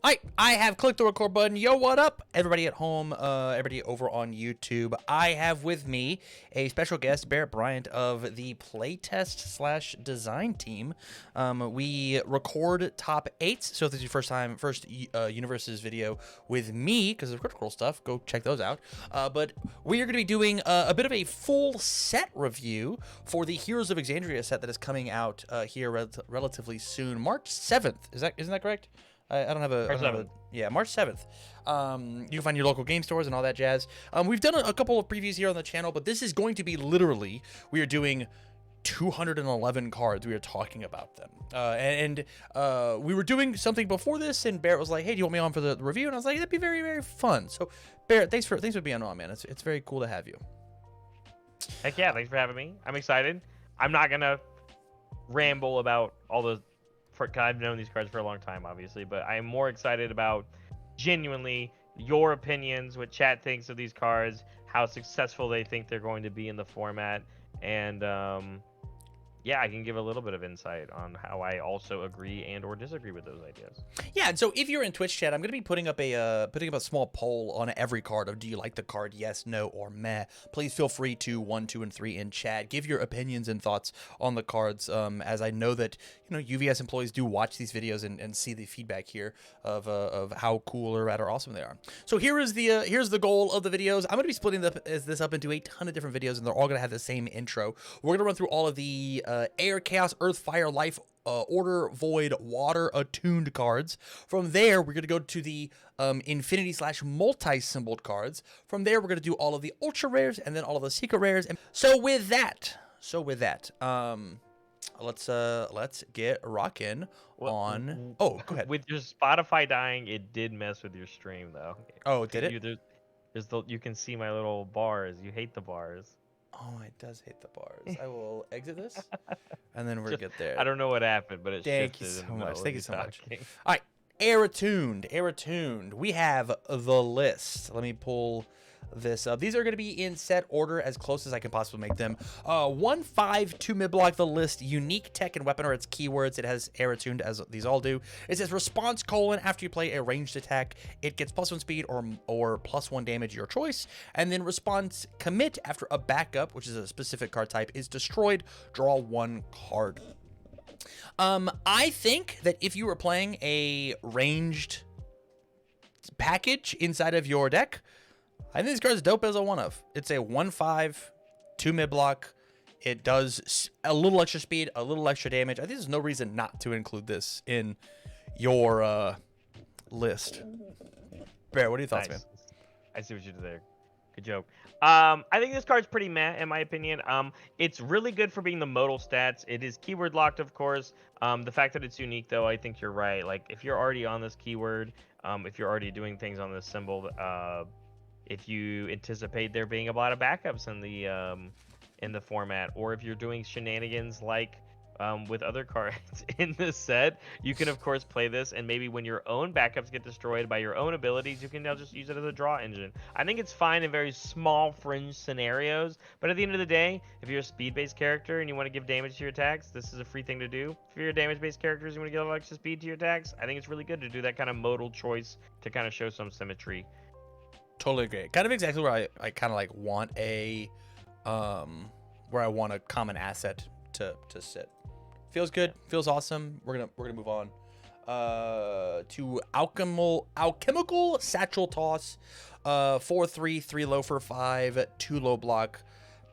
I have clicked the record button. Yo, what up? Everybody at home, everybody over on YouTube. I have with me a special guest, Barrett Bryant of the playtest slash design team. We record top 8s, so if this is your first UniVersus video with me, because of critical stuff, go check those out. But we are going to be doing a bit of a full set review for the Heroes of Exandria set that is coming out here relatively soon. March 7th. Isn't that correct? I don't have a yeah, March 7th. You can find your local game stores and all that jazz. We've done a couple of previews here on the channel, but this is going to be literally, we are doing 211 cards. We are talking about them. We were doing something before this, and Barrett was like, hey, do you want me on for the review? And I was like, that'd be very, very fun. So Barrett, thanks for being on, man. It's very cool to have you. Heck yeah, thanks for having me. I'm excited. I'm not gonna ramble about all the I've known these cards for a long time, obviously, but I'm more excited about genuinely your opinions, what chat thinks of these cards, how successful they think they're going to be in the format, and yeah, I can give a little bit of insight on how I also agree and or disagree with those ideas. Yeah, and so if you're in Twitch chat, I'm going to be putting up a small poll on every card of do you like the card, yes, no, or meh. Please feel free to 1, 2, and 3 in chat. Give your opinions and thoughts on the cards, as I know that UVS employees do watch these videos and see the feedback here of how cool or rad or awesome they are. So here's the goal of the videos. I'm going to be splitting this up into a ton of different videos, and they're all going to have the same intro. We're going to run through all of the air, chaos, earth, fire, life, order, void, water attuned cards. From there, we're going to go to the infinity slash multi-symboled cards. From there, we're going to do all of the ultra rares and then all of the secret rares. And so with that, let's get rocking on. Oh, go ahead. With your Spotify dying, it did mess with your stream though. Oh, did it? You can see my little bars. You hate the bars. Oh, it does hate the bars. I will exit this, and then we'll get there. I don't know what happened, but it Thank you so much. Thank you so much. All right, air attuned. We have the list. Let me pull this up. These are going to be in set order as close as I can possibly make them. 1, 5, 2 mid-block the list. Unique tech and weapon are its keywords. It has air attuned as these all do. It says response : after you play a ranged attack, it gets +1 speed or +1 damage, your choice. And then response commit after a backup, which is a specific card type, is destroyed. Draw 1 card. I think that if you were playing a ranged package inside of your deck, I think this card is dope as a one-of. It's a 1/5, 2 mid-block. It does a little extra speed, a little extra damage. I think there's no reason not to include this in your list. Bear, what are your thoughts, man? I see what you did there. Good joke. I think this card's pretty meh, in my opinion. It's really good for being the modal stats. It is keyword locked, of course. The fact that it's unique, though, I think you're right. Like, if you're already on this keyword, if you're already doing things on this symbol, if you anticipate there being a lot of backups in the format, or if you're doing shenanigans like with other cards in this set, you can of course play this, and maybe when your own backups get destroyed by your own abilities, you can now just use it as a draw engine. I think it's fine in very small fringe scenarios, but at the end of the day, if you're a speed-based character and you want to give damage to your attacks, this is a free thing to do. If you're a damage-based character and you want to give a little extra speed to your attacks, I think it's really good to do that kind of modal choice to kind of show some symmetry. Totally agree. Kind of exactly where I kind of like want a where I want a common asset to sit. Feels good. Feels awesome. We're gonna move on to Alchemical Satchel Toss. 4/3, 3 low for 5, 2 low block.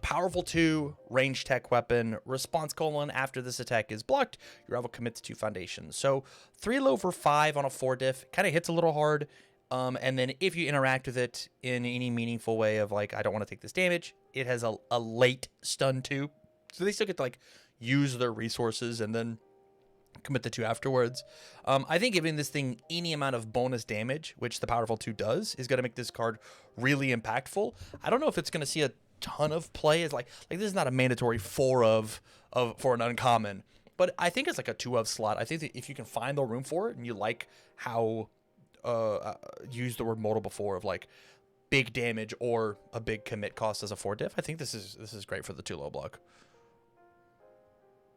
Powerful 2, range tech weapon. Response : after this attack is blocked, you're able to commit to 2 foundations. So 3 low for 5 on a 4 diff. Kind of hits a little hard. And then if you interact with it in any meaningful way of like, I don't want to take this damage, it has a late stun too. So they still get to like use their resources and then commit the 2 afterwards. I think giving this thing any amount of bonus damage, which the powerful 2 does, is going to make this card really impactful. I don't know if it's going to see a ton of play. It's like this is not a mandatory 4 for an uncommon, but I think it's like a 2 of slot. I think that if you can find the room for it and you like how used the word modal before of like big damage or a big commit cost as a 4 diff, I think this is great for the 2 low block.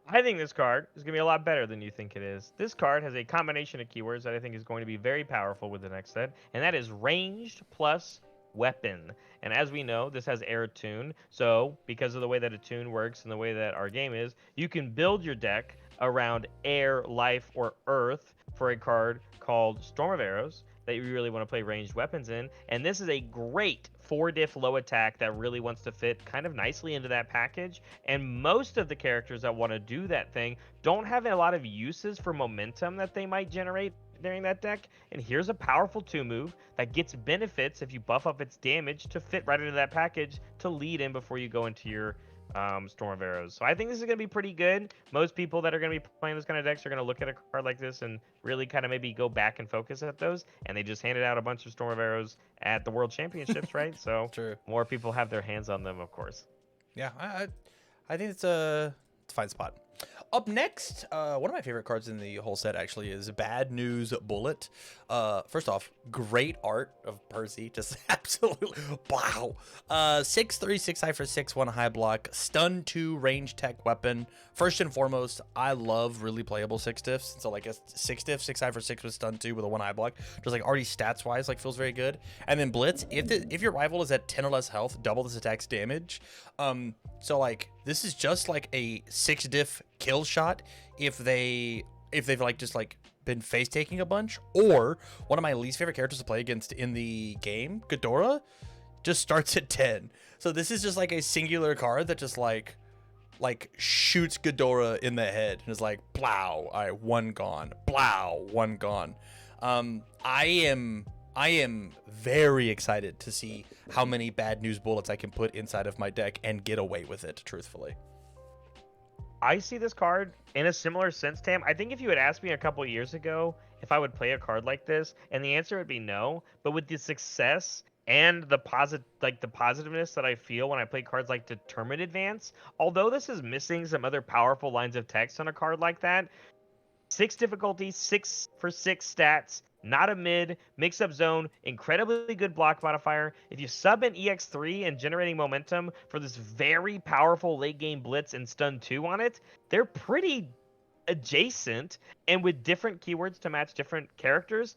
I think this card is going to be a lot better than you think it is. This card has a combination of keywords that I think is going to be very powerful with the next set, and that is ranged plus weapon. And as we know, this has air tune. So, because of the way that a tune works and the way that our game is, you can build your deck around air, life, or earth for a card called Storm of Arrows that you really want to play ranged weapons in. And this is a great 4-diff low attack that really wants to fit kind of nicely into that package. And most of the characters that want to do that thing don't have a lot of uses for momentum that they might generate during that deck. And here's a powerful 2 move that gets benefits if you buff up its damage to fit right into that package to lead in before you go into your Storm of Arrows. So I think this is going to be pretty good. Most people that are going to be playing this kind of decks are going to look at a card like this and really kind of maybe go back and focus at those. And they just handed out a bunch of Storm of Arrows at the World Championships, right? So True. more people have their hands on them, of course. Yeah, I think it's a fine spot. Up next, one of my favorite cards in the whole set actually is Bad News Bullet. First off, great art of Percy, just absolutely wow. 6/3, 6 high for 6, 1 high block, stun 2, range tech weapon. First and foremost, I love really playable 6 diffs. So like a 6 diff, 6 high for 6 with stun 2 with a 1 high block, just like already stats wise, like feels very good. And then Blitz, if your rival is at 10 or less health, double this attack's damage. So like this is just like a 6 diff kill shot if they've like just like been face taking a bunch. Or one of my least favorite characters to play against in the game, Ghidorah, just starts at 10. So this is just like a singular card that just like shoots Ghidorah in the head and is like plow, all right, 1 gone, plow, 1 gone. I am very excited to see how many Bad News Bullets I can put inside of my deck and get away with it, truthfully. I see this card in a similar sense, Tam. I think if you had asked me a couple years ago if I would play a card like this, and the answer would be no, but with the success and the positiveness that I feel when I play cards like Determined Advance, although this is missing some other powerful lines of text on a card like that, 6 difficulty, 6 for 6 stats, not a mid, mix-up zone, incredibly good block modifier. If you sub in EX3 and generating momentum for this very powerful late-game blitz and stun 2 on it, they're pretty adjacent and with different keywords to match different characters.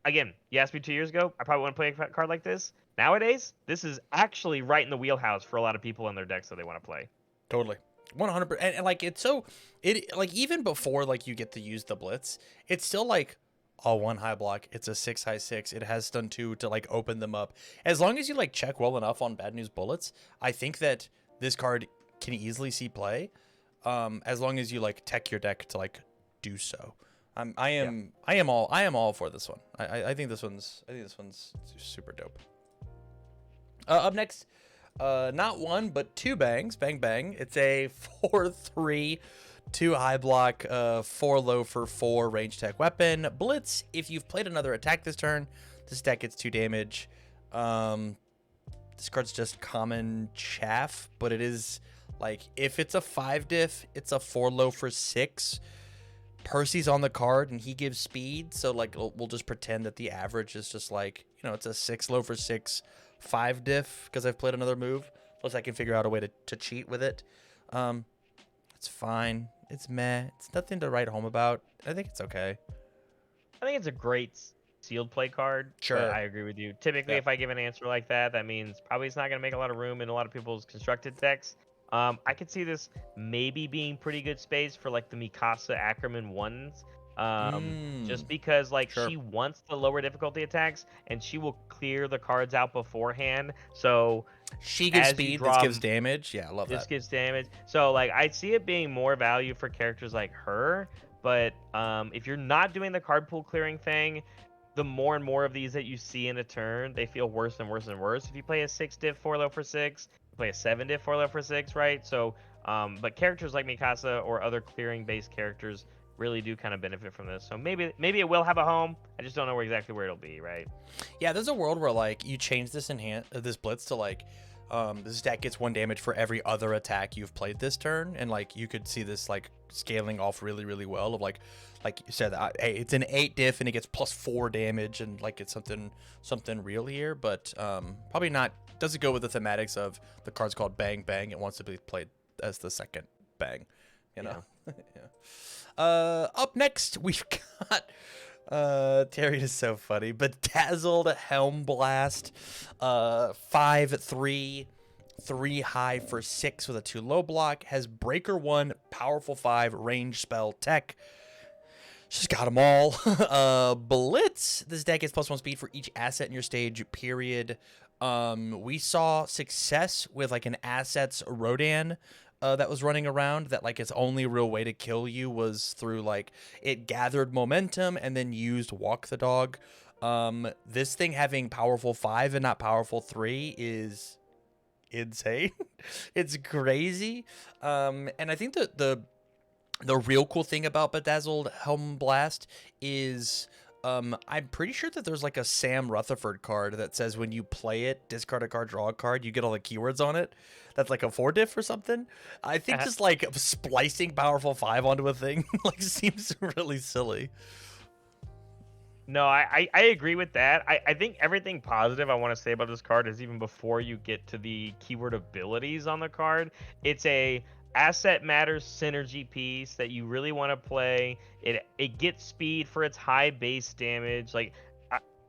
Again, you asked me 2 years ago, I probably wouldn't play a card like this. Nowadays, this is actually right in the wheelhouse for a lot of people in their decks that they want to play. Totally. 100%. And like it's so it like even before like you get to use the blitz, it's still like a 1 high block, it's a 6 high 6, it has stun 2 to like open them up. As long as you like check well enough on Bad News Bullets, I think that this card can easily see play, as long as you like tech your deck to like do so. I am all for this one. I think this one's super dope. Up next, not 1 but 2 bangs, bang bang. It's a 4/3, 2 high block, 4 low for 4 range tech weapon. Blitz, if you've played another attack this turn, this deck gets 2 damage. This card's just common chaff, but it is like if it's a 5 diff, it's a 4 low for 6. Percy's on the card and he gives speed, so like we'll just pretend that the average is just like, you know, it's a 6 low for 6 5 diff because I've played another move. Plus I can figure out a way to cheat with it. It's fine. It's meh. It's nothing to write home about. I think it's okay. I think it's a great sealed play card. Sure. But I agree with you. Typically, if I give an answer like that, that means probably it's not going to make a lot of room in a lot of people's constructed decks. I could see this maybe being pretty good space for like the Mikasa Ackerman ones. Just because like she wants the lower difficulty attacks and she will clear the cards out beforehand. So she gives speed, this gives damage. Yeah, I love that. This gives damage. So like I see it being more value for characters like her. But if you're not doing the card pool clearing thing, the more and more of these that you see in a turn, they feel worse and worse and worse. If you play a 6 diff 4 low for 6, you play a 7 diff 4 low for 6, right? So, but characters like Mikasa or other clearing based characters really do kind of benefit from this. So maybe it will have a home. I just don't know exactly where it'll be, right? Yeah, there's a world where like you change this this blitz to like this deck gets 1 damage for every other attack you've played this turn, and like you could see this like scaling off really really well of like you said, hey, it's an 8 diff and it gets plus 4 damage and like it's something real here, but probably not. Does it go with the thematics of the card's called Bang Bang? It wants to be played as the second Bang. You know. Yeah. Yeah. Up next we've got Terry is so funny. Bedazzled Helm Blast. 5/3. 3 high for 6 with a 2 low block. Has Breaker 1, Powerful 5, range spell tech. She's got them all. Blitz. This deck gets +1 speed for each asset in your stage, period. We saw success with like an assets Rodan that was running around, that like its only real way to kill you was through like it gathered momentum and then used Walk the Dog. This thing having powerful 5 and not powerful 3 is insane. It's crazy. And I think that the real cool thing about Bedazzled Helm Blast is I'm pretty sure that there's like a Sam Rutherford card that says when you play it, discard a card, draw a card, you get all the keywords on it. That's like a 4-diff or something. I think just like splicing powerful 5 onto a thing like seems really silly. No, I agree with that. I think everything positive I want to say about this card is even before you get to the keyword abilities on the card. It's a asset matters synergy piece that you really want to play. It gets speed for its high base damage. Like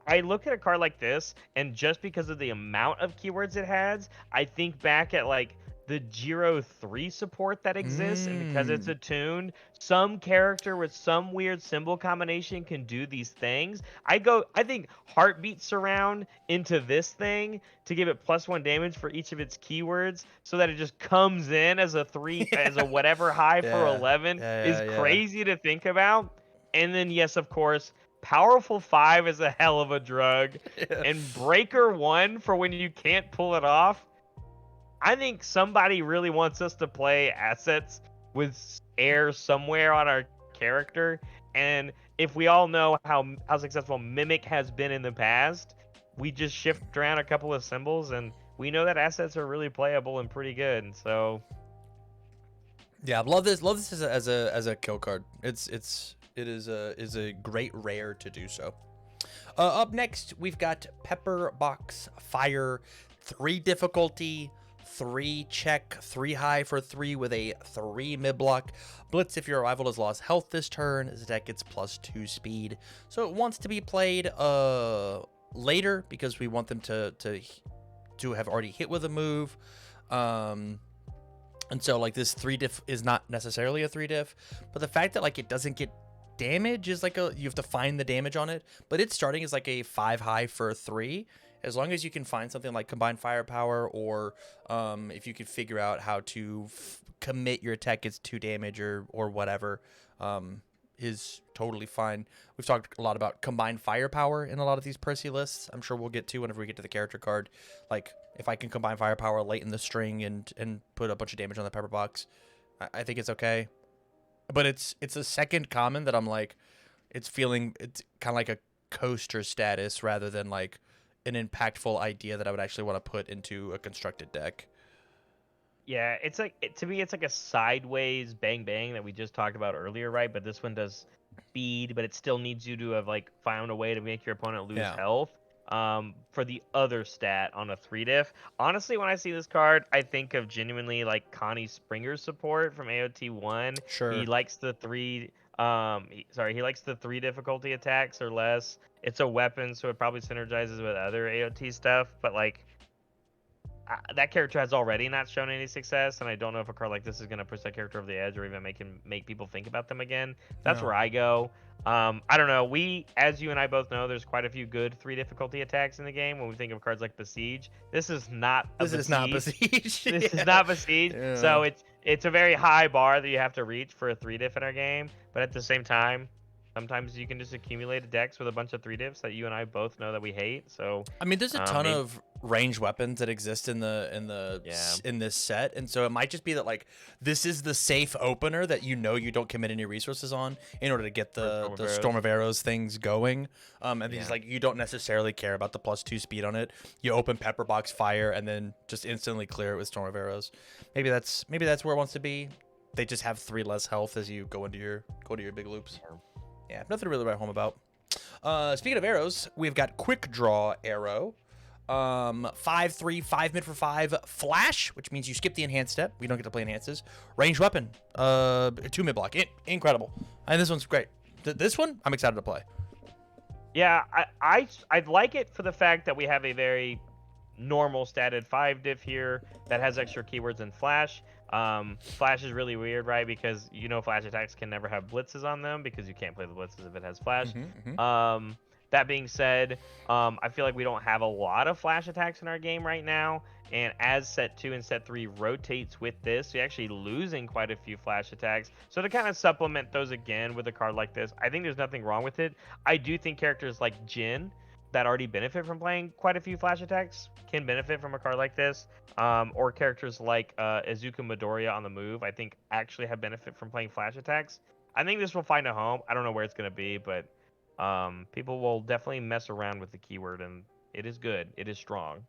I look at a card like this, and just because of the amount of keywords it has, I think back at like the Giro 3 support that exists, and because it's attuned, some character with some weird symbol combination can do these things. I think Heartbeat Surround into this thing to give it +1 damage for each of its keywords, so that it just comes in as a 3 as a whatever high for 11 is crazy to think about. And then yes, of course, Powerful 5 is a hell of a drug, and Breaker 1 for when you can't pull it off. I think somebody really wants us to play assets with air somewhere on our character, and if we all know how successful Mimic has been in the past, we just shift around a couple of symbols, and we know that assets are really playable and pretty good. So yeah, love this as a kill card. It is a great rare to do so. Up next we've got Pepper Box Fire, 3 difficulty, 3 check, 3 high for 3 with a 3 mid block. Blitz if your rival has lost health this turn. This deck gets +2 speed, so it wants to be played later because we want them to have already hit with a move. And so like this 3 diff is not necessarily a 3 diff, but the fact that like it doesn't get damage is like you have to find the damage on it, but it's starting as like a 5 high for 3. As long as you can find something like Combined Firepower, or if you can figure out how to commit your attack gets 2 damage or whatever, is totally fine. We've talked a lot about Combined Firepower in a lot of these Percy lists. I'm sure we'll get to whenever we get to the character card. Like if I can Combine Firepower late in the string and put a bunch of damage on the Pepper Box, I think it's okay. But it's a second common that I'm like, it's kind of like a coaster status rather than like an impactful idea that I would actually want to put into a constructed deck. yeah, it's like to me, it's like a sideways bang bang that we just talked about earlier, right? But this one does speed, but it still needs you to have like found a way to make your opponent lose health. For the other stat on a 3 diff. Honestly, when I see this card, I think of genuinely like Connie Springer's support from AOT1. Sure. He likes the 3 he likes the 3 difficulty attacks or less. It's a weapon, so it probably synergizes with other AOT stuff, but like that character has already not shown any success, and I don't know if a card like this is going to push that character over the edge or even make people think about them again. That's where I go. I don't know. As you and I both know, there's quite a few good 3 difficulty attacks in the game when we think of cards like Besiege. This is not Besiege. This is not Besiege. Yeah. So it's a very high bar that you have to reach for a 3 diff in our game, but at the same time, sometimes you can just accumulate decks with a bunch of 3 diffs that you and I both know that we hate. So I mean, there's a ton of ranged weapons that exist in this set, and so it might just be that like this is the safe opener that you don't commit any resources on in order to get the Storm of Arrows things going. And these like you don't necessarily care about the +2 speed on it. You open Pepper Box Fire and then just instantly clear it with Storm of Arrows. Maybe that's where it wants to be. They just have 3 less health as you go into your big loops. Yeah, nothing to really write home about. Speaking of arrows, we've got Quick Draw Arrow. 5/3, 5 mid for 5. Flash, which means you skip the enhanced step. We don't get to play enhances. Ranged weapon, 2 mid block. Incredible. And this one's great. This one, I'm excited to play. Yeah, I like it for the fact that we have a very normal statted 5 diff here that has extra keywords than flash. Flash is really weird, right? Because flash attacks can never have blitzes on them because you can't play the blitzes if it has flash. That being said, I feel like we don't have a lot of flash attacks in our game right now. And as set 2 and set 3 rotates with this, you're actually losing quite a few flash attacks. So to kind of supplement those again with a card like this, I think there's nothing wrong with it. I do think characters like Jin that already benefit from playing quite a few flash attacks can benefit from a card like this. Or characters like Izuku Midoriya on the move, I think actually have benefit from playing flash attacks. I think this will find a home. I don't know where it's going to be, but people will definitely mess around with the keyword, and it is good. It is strong.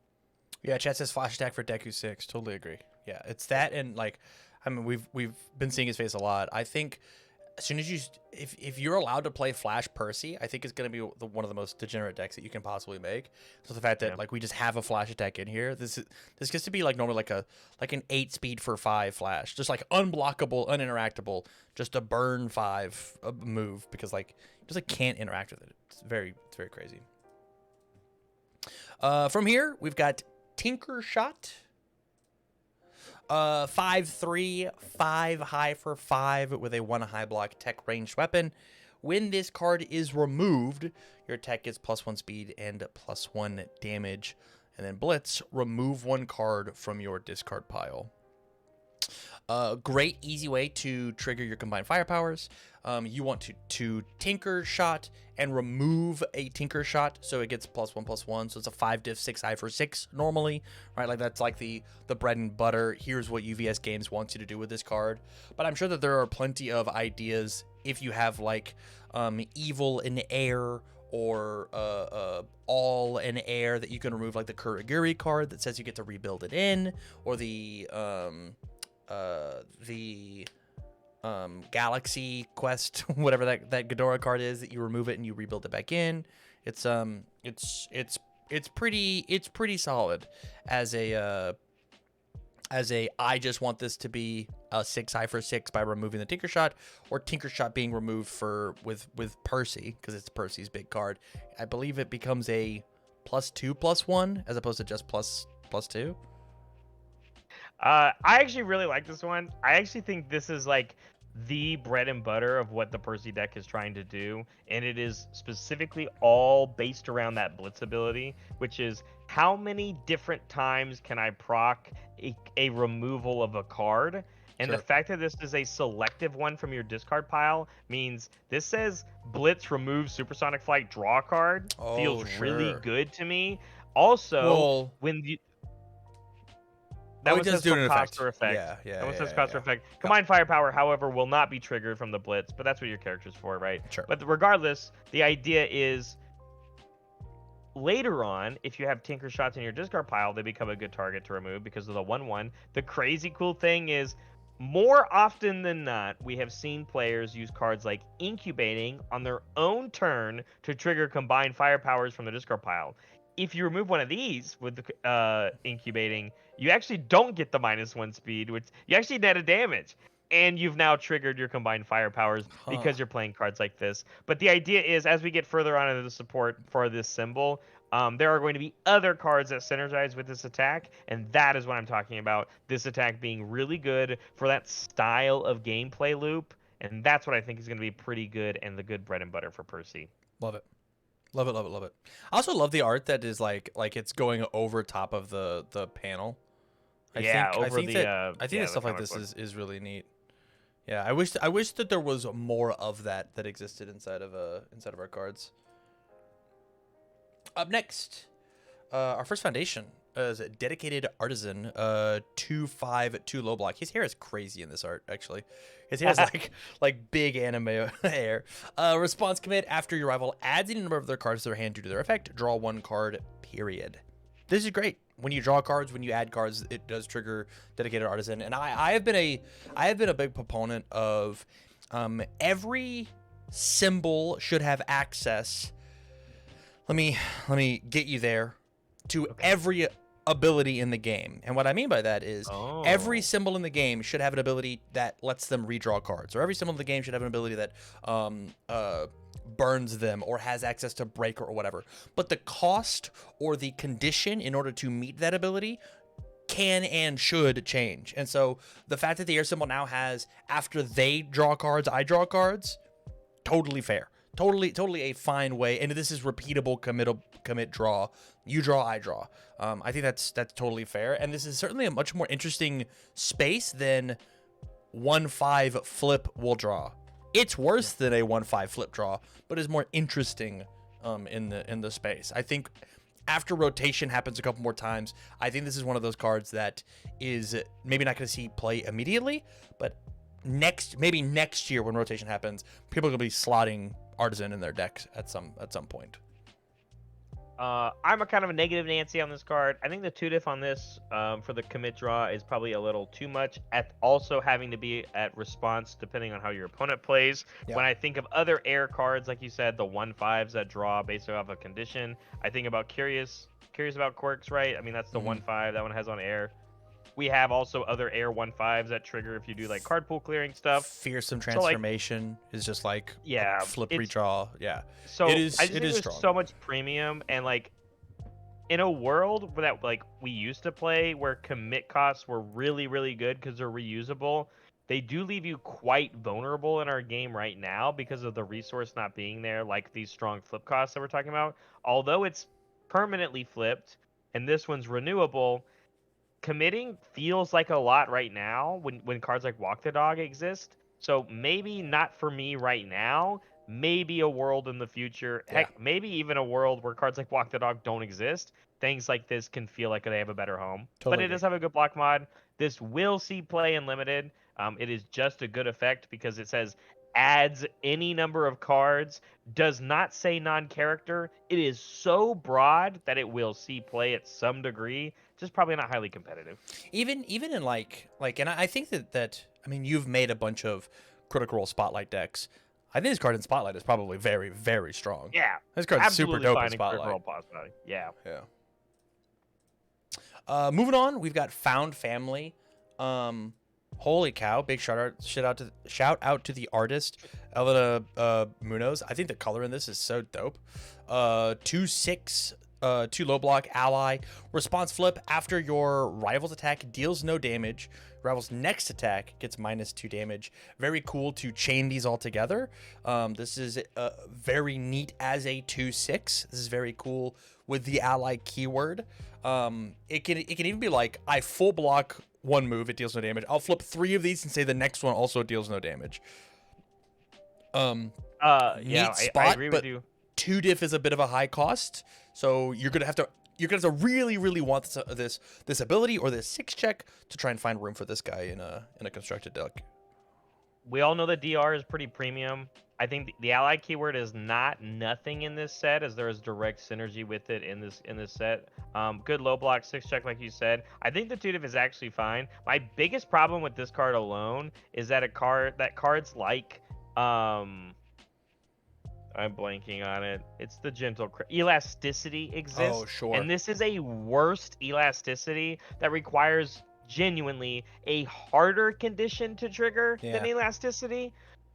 Yeah, chat says flash attack for Deku 6. Totally agree. Yeah, it's that, and like, I mean, we've been seeing his face a lot. I think as soon as if you're allowed to play Flash Percy, I think it's going to be one of the most degenerate decks that you can possibly make. So the fact that like we just have a flash attack in here, this gets to be like normally like an 8 speed for 5 flash, just like unblockable, uninteractable, just a burn 5 move because like you just like can't interact with it. It's very crazy. From here we've got Tinker Shot. 5/3, 5 high for 5 with a 1 high block tech ranged weapon. When this card is removed, your tech gets +1 speed and +1 damage. And then Blitz, remove 1 card from your discard pile. Great, easy way to trigger your combined fire powers. You want to Tinker Shot and remove a Tinker Shot, so it gets +1/+1. So it's a 5 diff 6 high for 6 normally, right? Like that's like the bread and butter. Here's what UVS Games wants you to do with this card. But I'm sure that there are plenty of ideas if you have like evil in air or all in air that you can remove, like the Kuragiri card that says you get to rebuild it in, or the Galaxy Quest, whatever that Ghidorah card is, that you remove it and you rebuild it back in. It's pretty solid as a I just want this to be a 6 high for 6 by removing the Tinker Shot, or Tinker Shot being removed with Percy, because it's Percy's big card. I believe it becomes a +2/+1 as opposed to just +2. I actually really like this one. I actually think this is like the bread and butter of what the Percy deck is trying to do, and it is specifically all based around that Blitz ability, which is how many different times can I proc a removal of a card. And Sure. the fact that this is a selective one from your discard pile means this says Blitz remove Supersonic Flight, draw a card. Oh, Feels really sure. good to me. Also, Well, when you it one does says do from an cost effect. or effect. Yeah. That one says cost or effect. Combined firepower, however, will not be triggered from the Blitz, but that's what your character's for, right? Sure. But regardless, the idea is later on, if you have Tinker Shots in your discard pile, they become a good target to remove because of the 1/1. The crazy cool thing is, more often than not, we have seen players use cards like Incubating on their own turn to trigger combined firepowers from the discard pile. If you remove one of these with the Incubating, you actually don't get the -1 speed, which you actually net a damage. And you've now triggered your combined firepowers because you're playing cards like this. But the idea is, as we get further on into the support for this symbol, there are going to be other cards that synergize with this attack, and that is what I'm talking about. This attack being really good for that style of gameplay loop, and that's what I think is going to be pretty good and the good bread and butter for Percy. Love it. Love it, love it, love it. I also love the art that is like it's going over top of the panel. I think that stuff like this is really neat. Yeah, I wish that there was more of that existed inside of our cards. Up next, our first foundation is a dedicated artisan, 2/5/2 low block. His hair is crazy in this art, actually. His hair is like big anime hair. Response commit: after your rival adds any number of their cards to their hand due to their effect, draw 1 card. Period. This is great. When you draw cards, when you add cards, it does trigger dedicated artisan. And I have been a big proponent of every symbol should have access. Let me get you there. to Okay. every ability in the game. And what I mean by that is every Oh. symbol in the game should have an ability that lets them redraw cards, or every symbol in the game should have an ability that burns them or has access to break or whatever. But the cost or the condition in order to meet that ability can and should change. And so the fact that the air symbol now has, after they draw cards, I draw cards, totally fair. Totally a fine way. And this is repeatable commit draw. You draw, I draw. I think that's totally fair. And this is certainly a much more interesting space than 1/5 flip will draw. It's worse than a 1/5 flip draw, but is more interesting in the space. I think after rotation happens a couple more times, I think this is one of those cards that is maybe not going to see play immediately, but maybe next year when rotation happens, people are going to be slotting artisan in their decks at some point. I'm a kind of a negative Nancy on this card. I think the 2 diff on this for the commit draw is probably a little too much. At also having to be at response depending on how your opponent plays. Yeah. When I think of other air cards, like you said, the 1/5s that draw based off a condition, I think about curious about quirks, right? I mean that's the 1/5 that one has on air. We have also other air 1/5s that trigger if you do like card pool clearing stuff. Fearsome transformation is just like Yeah, flip redraw. Yeah. So it is I just think there's strong. so much premium, and like in a world that like we used to play where commit costs were really good because they're reusable, they do leave you quite vulnerable in our game right now because of the resource not being there, like these strong flip costs that we're talking about. Although it's permanently flipped and this one's renewable, committing feels like a lot right now when cards like Walk the Dog exist. So maybe not for me right now. Maybe a world in the future. Yeah. Heck, maybe even a world where cards like Walk the Dog don't exist. Things like this can feel like they have a better home. Totally But it agree. does have a good block mod. This will see play in limited. It is just a good effect because it says adds any number of cards, does not say non-character. It is so broad that it will see play at some degree, just probably not highly competitive. Even in like and I think that I mean you've made a bunch of Critical Role Spotlight decks. I think this card in Spotlight is probably very strong. Yeah, This card's super absolutely dope fine in in Critical Spotlight. Role possibility. Yeah. Moving on, we've got Found Family. Holy cow! Big shout out to the artist, Elena Munoz. I think the color in this is so dope. 2/6, 2 low block ally. Response flip: after your rival's attack deals no damage, rival's next attack gets -2 damage. Very cool to chain these all together. This is very neat as a 2/6. This is very cool with the ally keyword. It can even be like, I full block one move, it deals no damage. I'll flip 3 of these and say the next one also deals no damage. Yeah, Neat spot, I agree but with you. 2 diff is a bit of a high cost, so you're gonna have to really want this ability or this 6 check to try and find room for this guy in a constructed deck. We all know that DR is pretty premium. I think the ally keyword is not nothing in this set, as there is direct synergy with it in this set. Good low block 6 check, like you said. I think the 2 diff is actually fine. My biggest problem with this card alone is that cards like I'm blanking on it. It's the elasticity exists. Oh, sure. And this is a worst elasticity that requires genuinely a harder condition to trigger than elasticity,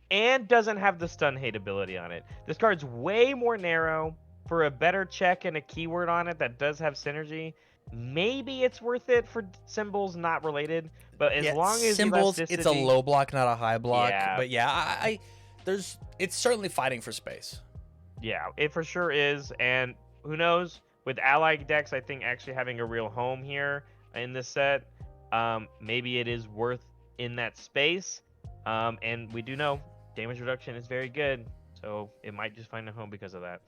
and doesn't have the stun hate ability on it. This card's way more narrow. For a better check and a keyword on it that does have synergy, maybe it's worth it for symbols not related. But as long as symbols, it's a low block, not a high block. Yeah. But yeah, it's certainly fighting for space. Yeah, it for sure is. And who knows? With allied decks, I think actually having a real home here in this set, maybe it is worth in that space. And we do know damage reduction is very good, so it might just find a home because of that.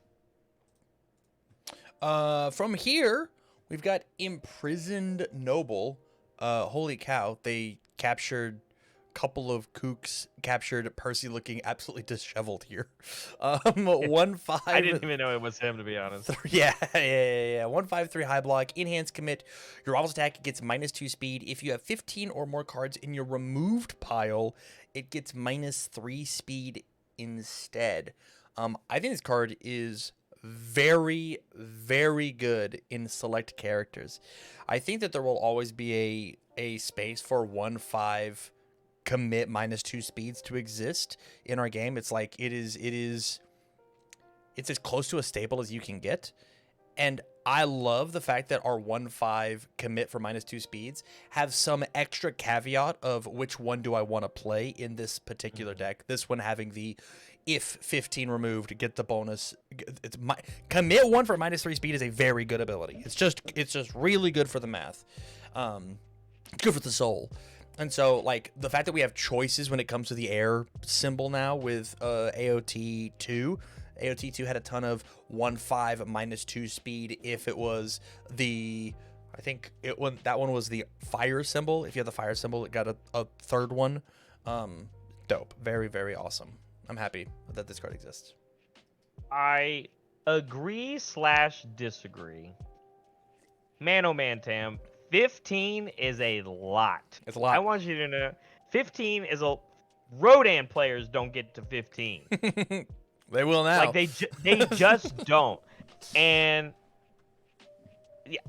From here, we've got Imprisoned Noble. Holy cow, they captured a couple of kooks, captured Percy looking absolutely disheveled here. 1/5. I didn't even know it was him, to be honest. Yeah. 1/5/3 high block, enhanced commit. Your rival's attack gets -2 speed. If you have 15 or more cards in your removed pile, it gets -3 speed instead. I think this card is very, very good in select characters. I think that there will always be a space for 1/5 commit -2 speeds to exist in our game. It's like it's as close to a staple as you can get. And I love the fact that our 1/5 commit for -2 speeds have some extra caveat of which one do I want to play in this particular deck. This one having the if 15 removed, get the bonus. Commit 1 for -3 speed is a very good ability. It's just really good for the math. Good for the soul. And so, like, the fact that we have choices when it comes to the air symbol now with AOT2. AOT2 had a ton of 1/5 -2 speed if it was the... I think that one was the fire symbol. If you had the fire symbol, it got a third one. Dope. Very, very awesome. I'm happy that this card exists. I agree/disagree. Man, oh man, Tam. 15 is a lot. It's a lot. I want you to know 15 is a... Rodan players don't get to 15. They will now. Like, they just don't. And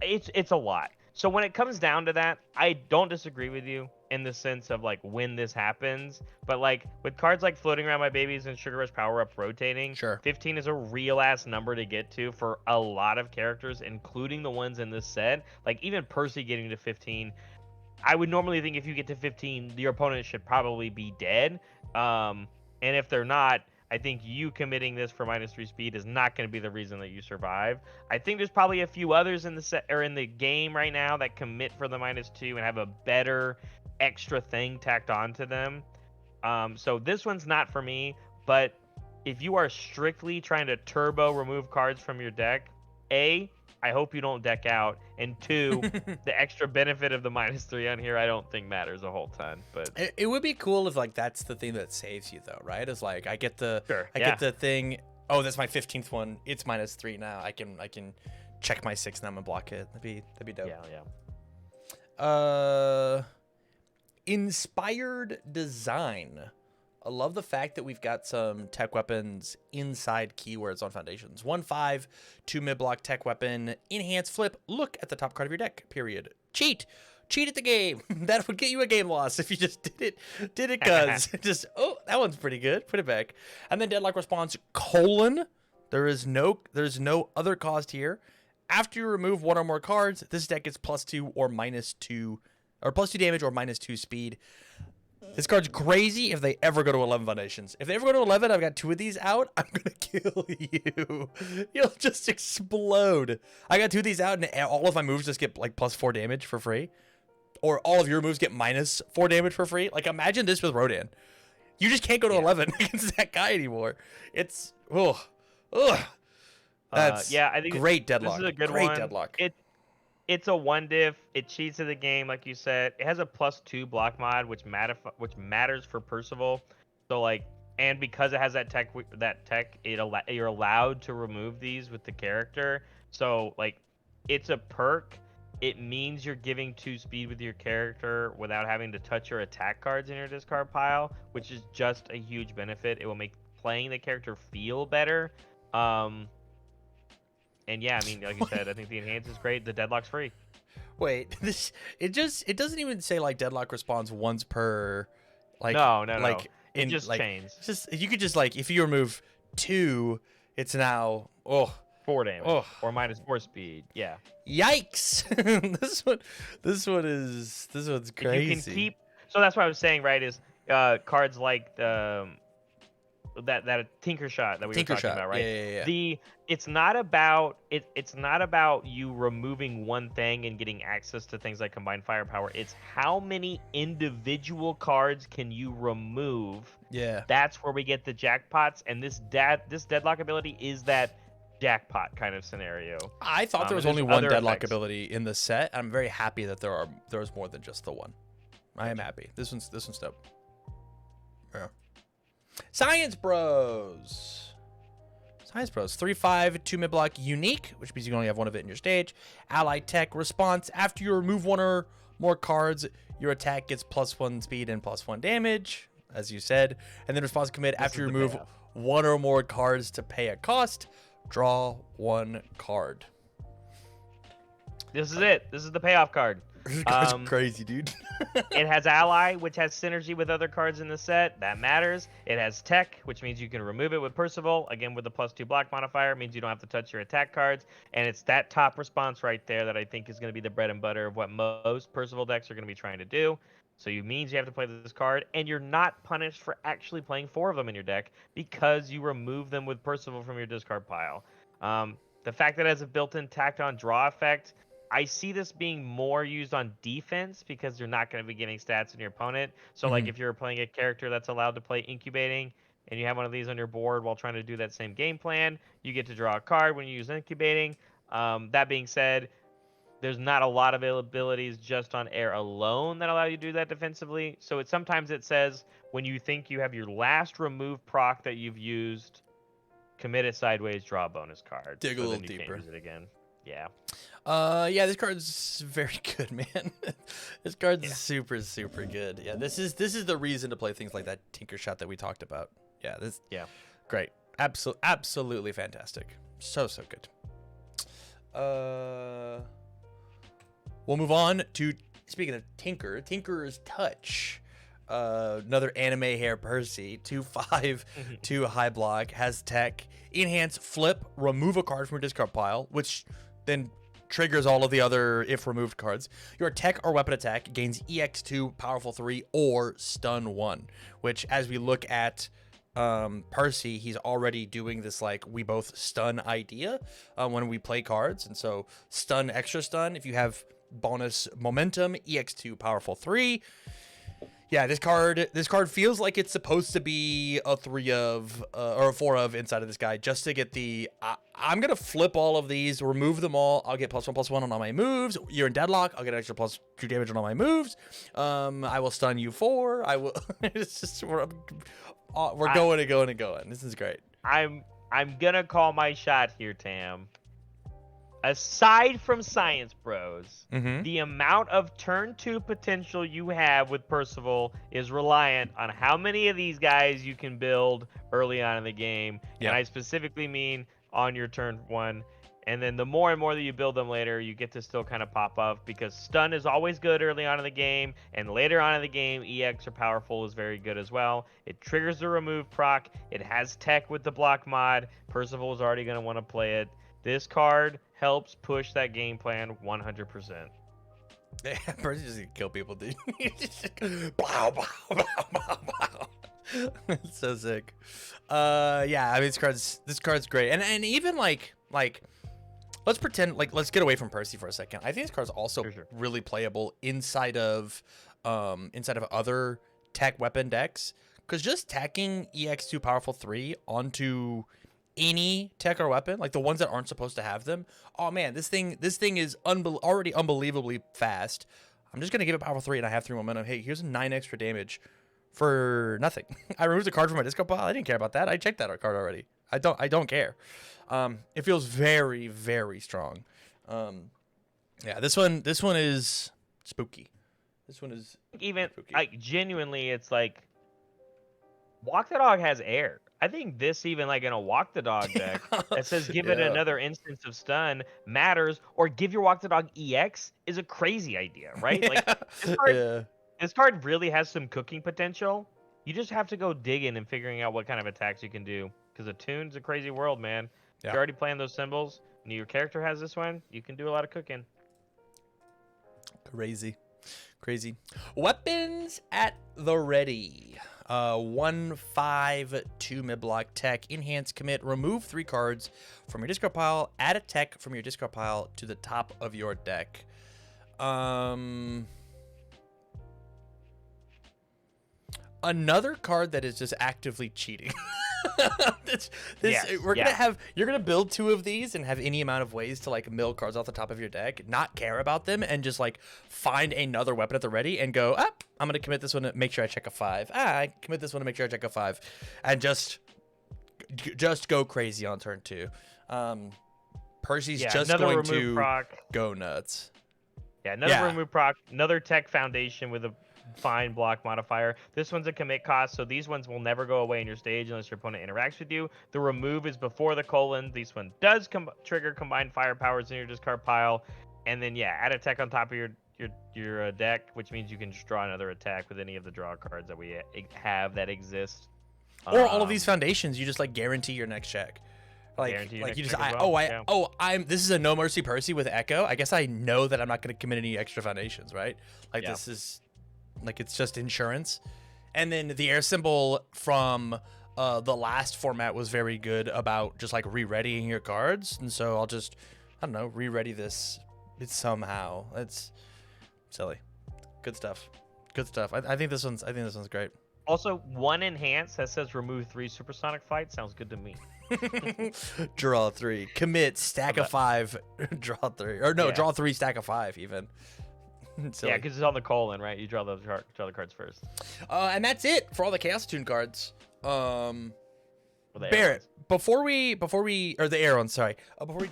it's a lot. So when it comes down to that, I don't disagree with you in the sense of, like, when this happens. But, like, with cards like Floating Around My Babies and Sugar Rush Power Up rotating, sure, 15 is a real-ass number to get to for a lot of characters, including the ones in this set. Like, even Percy getting to 15, I would normally think if you get to 15, your opponent should probably be dead. And if they're not, I think you committing this for -3 speed is not going to be the reason that you survive. I think there's probably a few others in the set or in the game right now that commit for the -2 and have a better extra thing tacked onto them. So this one's not for me, but if you are strictly trying to turbo remove cards from your deck, A, I hope you don't deck out, and 2, the extra benefit of the -3 on here I don't think matters a whole ton. But it would be cool if, like, that's the thing that saves you, though, right? Is like I get the get the thing. Oh, that's my 15th one. It's -3 now. I can check my 6 and I'm gonna block it. That'd be dope. Yeah. Inspired design. I love the fact that we've got some tech weapons inside keywords on foundations. 1/5, 2 mid-block tech weapon, enhance flip, look at the top card of your deck, period. Cheat at the game. That would get you a game loss if you just did it cuz. Just, oh, that one's pretty good. Put it back. And then deadlock response, : there is no other cost here. After you remove 1 or more cards, this deck gets +2 or -2, or +2 damage or -2 speed. This card's crazy if they ever go to 11 foundations. If they ever go to 11, I've got 2 of these out, I'm going to kill you. You'll just explode. I got 2 of these out, and all of my moves just get, like, +4 damage for free. Or all of your moves get -4 damage for free. Like, imagine this with Rodan. You just can't go to 11 against that guy anymore. It's, that's I think great deadlock. This is a good great one. Deadlock. It's a 1-diff. It cheats to the game, like you said. It has a +2 block mod, which matters for Percival. So, like, and because it has that tech, you're allowed to remove these with the character. So, like, it's a perk. It means you're giving 2 speed with your character without having to touch your attack cards in your discard pile, which is just a huge benefit. It will make playing the character feel better. And yeah, I mean, like you said, I think the enhance is great. The deadlock's free. Wait, it doesn't even say, like, deadlock responds once per, like, no. Like, it just like, chains. It's just, you could just, like, if you remove 2, it's now 4 damage or -4 speed. Yeah. Yikes! this one's crazy. You can keep. So that's what I was saying, right? Is cards like that Tinker Shot that we were talking about, right? Yeah. It's not about you removing one thing and getting access to things like combined firepower. It's how many individual cards can you remove. Yeah. That's where we get the jackpots, and this deadlock ability is that jackpot kind of scenario. I thought there was only one deadlock ability in the set. I'm very happy that there's more than just the one. I am happy. This one's dope. Yeah. Science Bros. 3/5, 2 mid-block unique, which means you can only have 1 of it in your stage. Allied tech response. After you remove 1 or more cards, your attack gets +1 speed and +1 damage, as you said. And then response commit after you remove 1 or more cards to pay a cost. draw 1 card. This is it. This is the payoff card. This card's crazy, dude. It has ally, which has synergy with other cards in the set. That matters. It has tech, which means you can remove it with Percival. Again, with the +2 block modifier, it means you don't have to touch your attack cards. And it's that top response right there that I think is going to be the bread and butter of what most Percival decks are going to be trying to do. So it means you have to play this card, and you're not punished for actually playing 4 of them in your deck because you remove them with Percival from your discard pile. The fact that it has a built-in tacked on draw effect, I see this being more used on defense because you're not going to be getting stats in your opponent. So, like, if you're playing a character that's allowed to play incubating and you have one of these on your board while trying to do that same game plan, you get to draw a card when you use incubating. That being said, there's not a lot of abilities just on air alone that allow you to do that defensively. So sometimes it says when you think you have your last remove proc that you've used, commit it sideways, draw a bonus card. Dig a so little then you deeper. can't use it again. Yeah. Yeah, this card's very good, man. This card's super good. Yeah, this is the reason to play things like that Tinker Shot that we talked about. Yeah, great. Absolutely fantastic. So good. We'll move on to, speaking of Tinker's Touch. Another anime hair Percy, 2/5, 2 high block, has tech, enhance, flip, remove a card from your discard pile, which then triggers all of the other if removed cards. Your tech or weapon attack gains EX2, powerful 3, or stun 1, which as we look at Percy, he's already doing this like we both stun idea when we play cards. And so stun, extra stun, if you have bonus momentum, EX2, powerful 3. Yeah, this card feels like it's supposed to be a 3 of or a 4 of inside of this guy just to get the I'm gonna flip all of these, remove them all. I'll get +1/+1 on all my moves. You're in deadlock. I'll get an extra +2 damage on all my moves. I will stun you 4. I will. It's just we're going and going and going. This is great. I'm gonna call my shot here, Tam. Aside from Science Bros, the amount of turn 2 potential you have with Percival is reliant on how many of these guys you can build early on in the game. Yeah. And I specifically mean on your turn 1. And then the more and more that you build them later, you get to still kind of pop up because stun is always good early on in the game. And later on in the game, EX or powerful is very good as well. It triggers the remove proc. It has tech with the block mod. Percival is already going to want to play it. This card helps push that game plan 100%. Yeah, Percy's just gonna kill people, dude. Blow, blow, blow, blow, blow. It's so sick. Yeah, I mean this card's great, and even like let's pretend let's get away from Percy for a second. I think this card's also really playable inside of other tech weapon decks, because just tacking EX2 powerful 3 onto any tech or weapon, like the ones that aren't supposed to have them, oh man, this thing is already unbelievably fast. I'm just gonna give it powerful 3 and I have 3 momentum. Hey, here's 9 extra damage for nothing. I removed a card from my discard pile. I didn't care about that. I checked that card already. I don't care. It feels very strong. Yeah, this one is spooky. This one is even spooky. Like genuinely, it's like Walk the Dog has air. I think this even like in a Walk the Dog deck that says give it another instance of stun matters, or give your Walk the Dog EX is a crazy idea, right? Like this card really has some cooking potential. You just have to go digging and figuring out what kind of attacks you can do, because Attune's a crazy world, man. If you're already playing those symbols and your character has this one, you can do a lot of cooking. Crazy. Weapons at the ready. 1/5 2 mid-block tech, enhance, commit, remove 3 cards from your discard pile, add a tech from your discard pile to the top of your deck. Another card that is just actively cheating. You're gonna build 2 of these and have any amount of ways to like mill cards off the top of your deck, not care about them, and just like find another weapon at the ready and go, I'm gonna commit this one to make sure I check a 5. I commit this one to make sure I check a 5, and just go crazy on turn 2. Percy's just going to go nuts. Yeah, another remove proc, another tech foundation with a fine block modifier. This one's a commit cost, so these ones will never go away in your stage unless your opponent interacts with you. The remove is before the colon. This one does trigger combined firepowers in your discard pile, and then yeah, add attack on top of your deck, which means you can just draw another attack with any of the draw cards that we have that exist. Or all of these foundations, you just like guarantee your next check. Like you just this is a no mercy Percy with Echo. I guess I know that I'm not going to commit any extra foundations, right? Like this is like it's just insurance. And then the air symbol from the last format was very good about just like re-readying your cards, and so I'll just I don't know re-ready this somehow. It's silly. Good stuff. Good stuff. I think this one's great. Also, one enhance that says remove 3 supersonic flight sounds good to me. Draw 3. Commit. Stack of 5. Draw 3. Or no, draw 3. Stack of 5 even. Yeah, because it's on the colon, right? You draw the cards first. And that's it for all the Chaos Tune cards. The Barrett, before we or the Arrows, sorry. Before we.